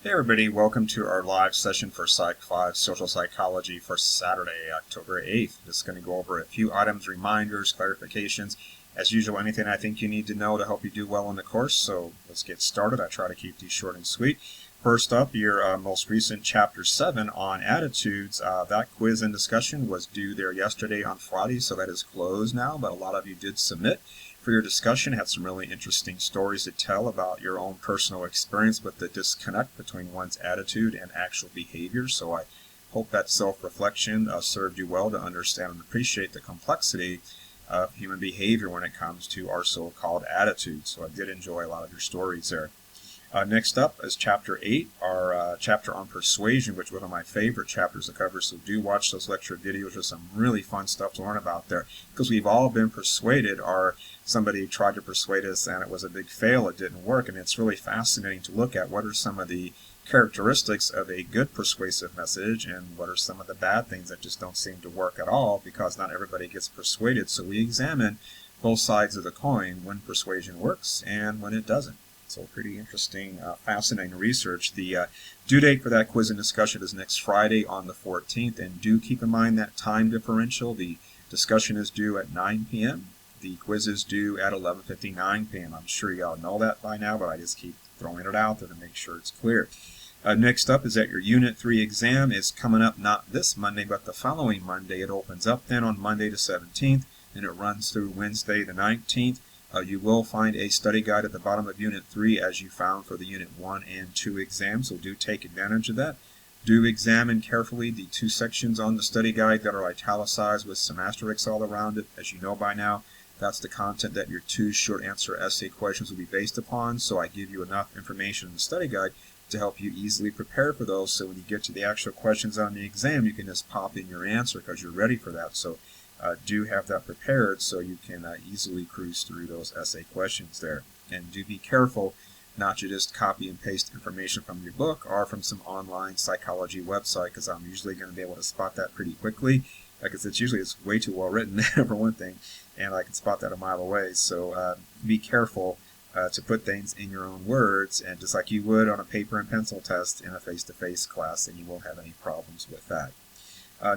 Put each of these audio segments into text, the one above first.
Hey everybody, welcome to our live session for Psych-5 Social Psychology for Saturday, October 8th. Just going to go over a few items, reminders, clarifications. As usual, anything I think you need to know to help you do well in the course, so let's get started. I try to keep these short and sweet. First up, your most recent Chapter 7 on attitudes. That quiz and discussion was due there yesterday on Friday, so that is closed now, but a lot of you did submit for your discussion. Had some really interesting stories to tell about your own personal experience with the disconnect between one's attitude and actual behavior. So I hope that self-reflection served you well to understand and appreciate the complexity of human behavior when it comes to our so-called attitudes. So I did enjoy a lot of your stories there. Next up is Chapter 8, our chapter on persuasion, which is one of my favorite chapters to cover, so do watch those lecture videos. There's some really fun stuff to learn about there, because we've all been persuaded, or somebody tried to persuade us and it was a big fail, it didn't work, and it's really fascinating to look at what are some of the characteristics of a good persuasive message and what are some of the bad things that just don't seem to work at all, because not everybody gets persuaded. So we examine both sides of the coin, when persuasion works and when it doesn't. So pretty interesting, fascinating research. The due date for that quiz and discussion is next Friday on the 14th, and do keep in mind that time differential. The discussion is due at 9 p.m. The quiz is due at 11:59 p.m. I'm sure y'all know that by now, but I just keep throwing it out there to make sure it's clear. Next up is that your Unit 3 exam is coming up not this Monday, but the following Monday. It opens up then on Monday the 17th, and it runs through Wednesday the 19th. You will find a study guide at the bottom of Unit 3 as you found for the Unit 1 and 2 exams, so do take advantage of that. Do examine carefully the two sections on the study guide that are italicized with some asterisks all around it. As you know by now, that's the content that your two short answer essay questions will be based upon, so I give you enough information in the study guide to help you easily prepare for those, so when you get to the actual questions on the exam, you can just pop in your answer because you're ready for that. So do have that prepared so you can easily cruise through those essay questions there. And do be careful not to just copy and paste information from your book or from some online psychology website, because I'm usually going to be able to spot that pretty quickly, because it's way too well written for one thing, and I can spot that a mile away. So be careful to put things in your own words, and just like you would on a paper and pencil test in a face-to-face class, and you won't have any problems with that.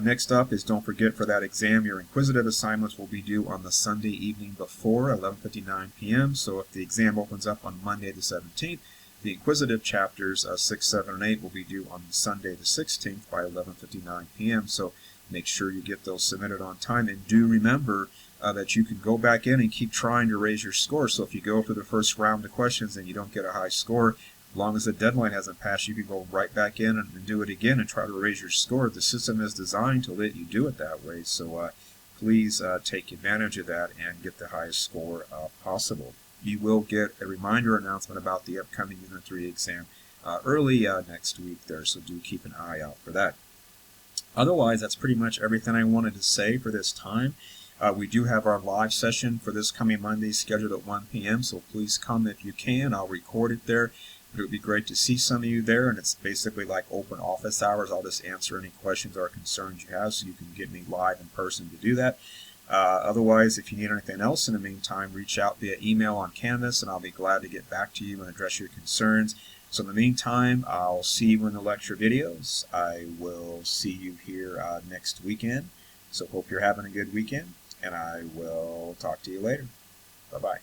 Next up is, don't forget, for that exam, your inquisitive assignments will be due on the Sunday evening before 11:59 p.m. So if the exam opens up on Monday the 17th, the inquisitive chapters 6, 7, and 8 will be due on Sunday the 16th by 11:59 p.m. So make sure you get those submitted on time, and do remember that you can go back in and keep trying to raise your score. So if you go through the first round of questions and you don't get a high score, as long as the deadline hasn't passed, you can go right back in and do it again and try to raise your score. The system is designed to let you do it that way, so please take advantage of that and get the highest score possible. You will get a reminder announcement about the upcoming Unit 3 exam early next week there, so do keep an eye out for that. Otherwise, that's pretty much everything I wanted to say for this time. We do have our live session for this coming Monday scheduled at 1 p.m., so please come if you can. I'll record it there. It would be great to see some of you there, and it's basically like open office hours. I'll just answer any questions or concerns you have, so you can get me live in person to do that. Otherwise, if you need anything else in the meantime, reach out via email on Canvas, and I'll be glad to get back to you and address your concerns. So in the meantime, I'll see you in the lecture videos. I will see you here next weekend. So hope you're having a good weekend, and I will talk to you later. Bye-bye.